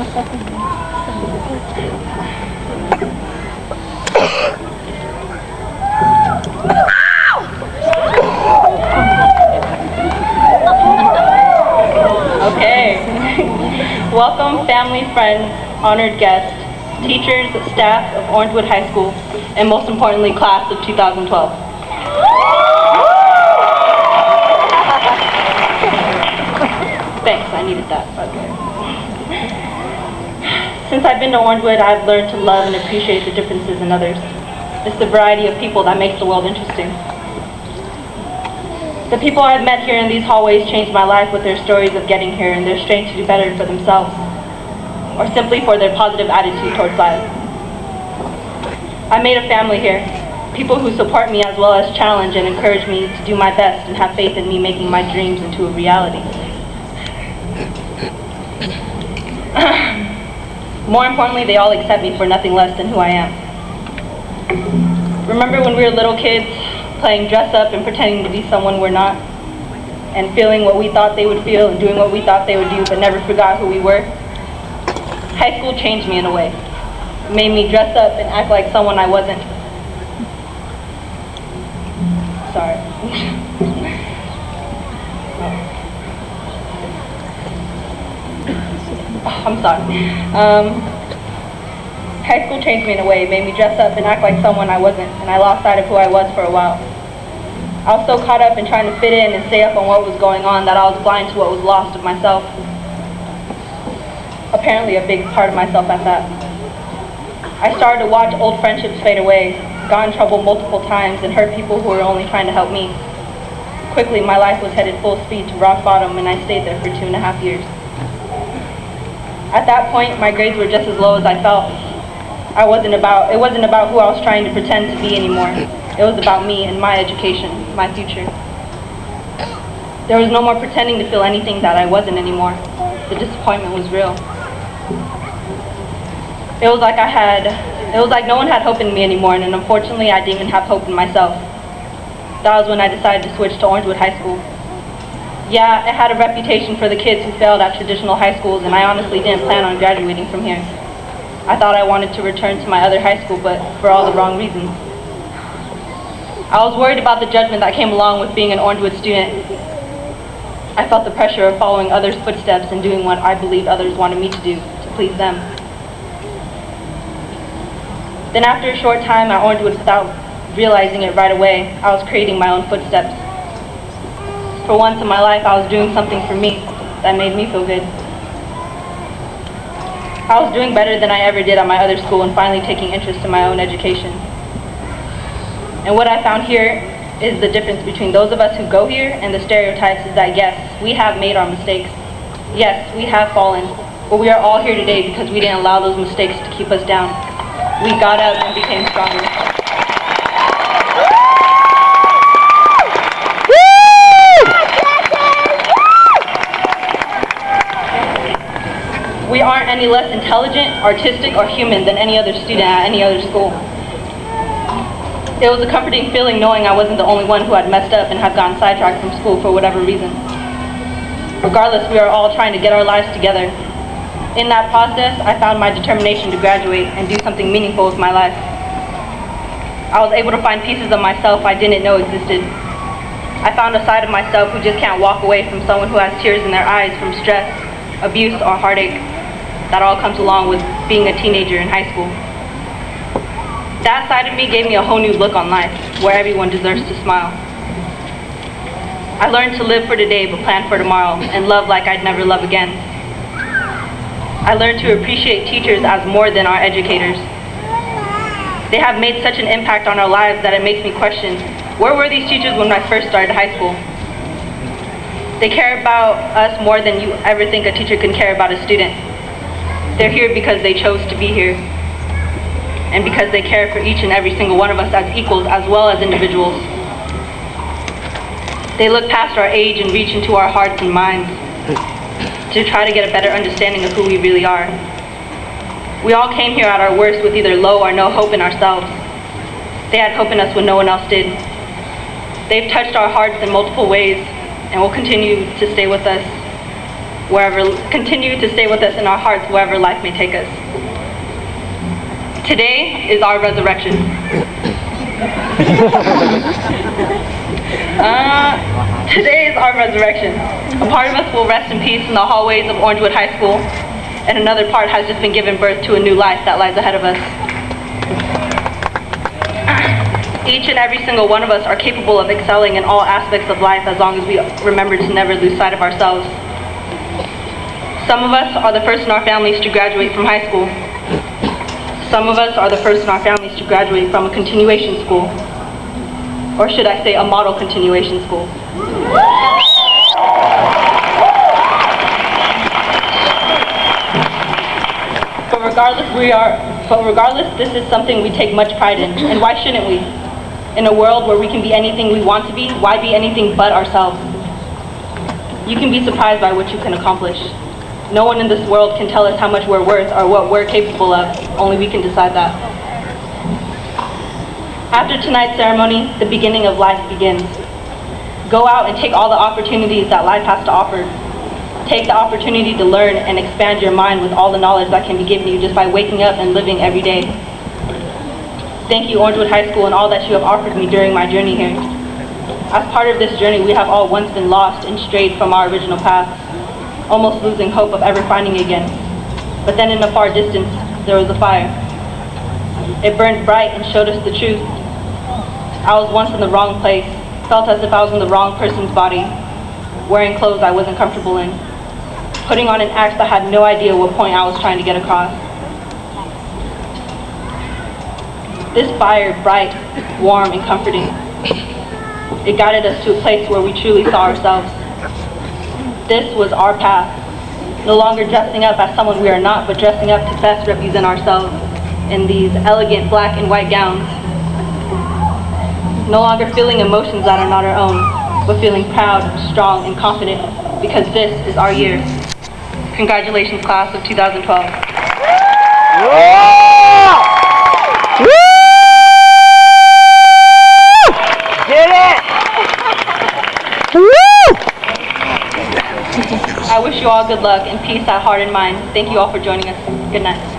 Okay. Welcome, family, friends, honored guests, teachers, staff of Orangewood High School, and most importantly, class of 2012. Thanks, I needed that. Okay. Since I've been to Orangewood, I've learned to love and appreciate the differences in others. It's the variety of people that makes the world interesting. The people I've met here in these hallways changed my life with their stories of getting here and their strength to do better for themselves, or simply for their positive attitude towards life. I made a family here, people who support me as well as challenge and encourage me to do my best and have faith in me making my dreams into a reality. More importantly, they all accept me for nothing less than who I am. Remember when we were little kids, playing dress up and pretending to be someone we're not, and feeling what we thought they would feel and doing what we thought they would do, but never forgot who we were? High school changed me in a way. It made me dress up and act like someone I wasn't. Sorry. I'm sorry. High school changed me in a way. It made me dress up and act like someone I wasn't, and I lost sight of who I was for a while. I was so caught up in trying to fit in and stay up on what was going on that I was blind to what was lost of myself. Apparently a big part of myself at that. I started to watch old friendships fade away, got in trouble multiple times, and hurt people who were only trying to help me. Quickly, my life was headed full speed to rock bottom, and I stayed there for 2.5 years. At that point, my grades were just as low as I felt. It wasn't about who I was trying to pretend to be anymore. It was about me and my education, my future. There was no more pretending to feel anything that I wasn't anymore. The disappointment was real. It was like no one had hope in me anymore, and unfortunately I didn't even have hope in myself. That was when I decided to switch to Orangewood High School. Yeah, it had a reputation for the kids who failed at traditional high schools, and I honestly didn't plan on graduating from here. I thought I wanted to return to my other high school, but for all the wrong reasons. I was worried about the judgment that came along with being an Orangewood student. I felt the pressure of following others' footsteps and doing what I believed others wanted me to do to please them. Then after a short time at Orangewood, without realizing it right away, I was creating my own footsteps. For once in my life, I was doing something for me that made me feel good. I was doing better than I ever did at my other school and finally taking interest in my own education. And what I found here is the difference between those of us who go here and the stereotypes is that yes, we have made our mistakes. Yes, we have fallen. But we are all here today because we didn't allow those mistakes to keep us down. We got up and became stronger. We aren't any less intelligent, artistic, or human than any other student at any other school. It was a comforting feeling knowing I wasn't the only one who had messed up and had gotten sidetracked from school for whatever reason. Regardless, we are all trying to get our lives together. In that process, I found my determination to graduate and do something meaningful with my life. I was able to find pieces of myself I didn't know existed. I found a side of myself who just can't walk away from someone who has tears in their eyes from stress, abuse, or heartache. That all comes along with being a teenager in high school. That side of me gave me a whole new look on life, where everyone deserves to smile. I learned to live for today but plan for tomorrow, and love like I'd never love again. I learned to appreciate teachers as more than our educators. They have made such an impact on our lives that it makes me question, where were these teachers when I first started high school? They care about us more than you ever think a teacher can care about a student. They're here because they chose to be here, and because they care for each and every single one of us as equals as well as individuals. They look past our age and reach into our hearts and minds to try to get a better understanding of who we really are. We all came here at our worst with either low or no hope in ourselves. They had hope in us when no one else did. They've touched our hearts in multiple ways and will continue to stay with us. continue to stay with us in our hearts wherever life may take us. Today is our resurrection. Today is our resurrection. A part of us will rest in peace in the hallways of Orangewood High School, and another part has just been given birth to a new life that lies ahead of us. Each and every single one of us are capable of excelling in all aspects of life as long as we remember to never lose sight of ourselves. Some of us are the first in our families to graduate from high school. Some of us are the first in our families to graduate from a continuation school. Or should I say a model continuation school. But regardless, this is something we take much pride in, and why shouldn't we? In a world where we can be anything we want to be, why be anything but ourselves? You can be surprised by what you can accomplish. No one in this world can tell us how much we're worth or what we're capable of, only we can decide that. After tonight's ceremony, the beginning of life begins. Go out and take all the opportunities that life has to offer. Take the opportunity to learn and expand your mind with all the knowledge that can be given you just by waking up and living every day. Thank you, Orangewood High School, and all that you have offered me during my journey here. As part of this journey, we have all once been lost and strayed from our original path, almost losing hope of ever finding again. But then in the far distance, there was a fire. It burned bright and showed us the truth. I was once in the wrong place, felt as if I was in the wrong person's body, wearing clothes I wasn't comfortable in, putting on an act that had no idea what point I was trying to get across. This fire, bright, warm, and comforting, it guided us to a place where we truly saw ourselves. This was our path, no longer dressing up as someone we are not, but dressing up to best represent ourselves in these elegant black and white gowns. No longer feeling emotions that are not our own, but feeling proud, strong, and confident, because this is our year. Congratulations, class of 2012. I wish you all good luck and peace at heart and mind. Thank you all for joining us. Good night.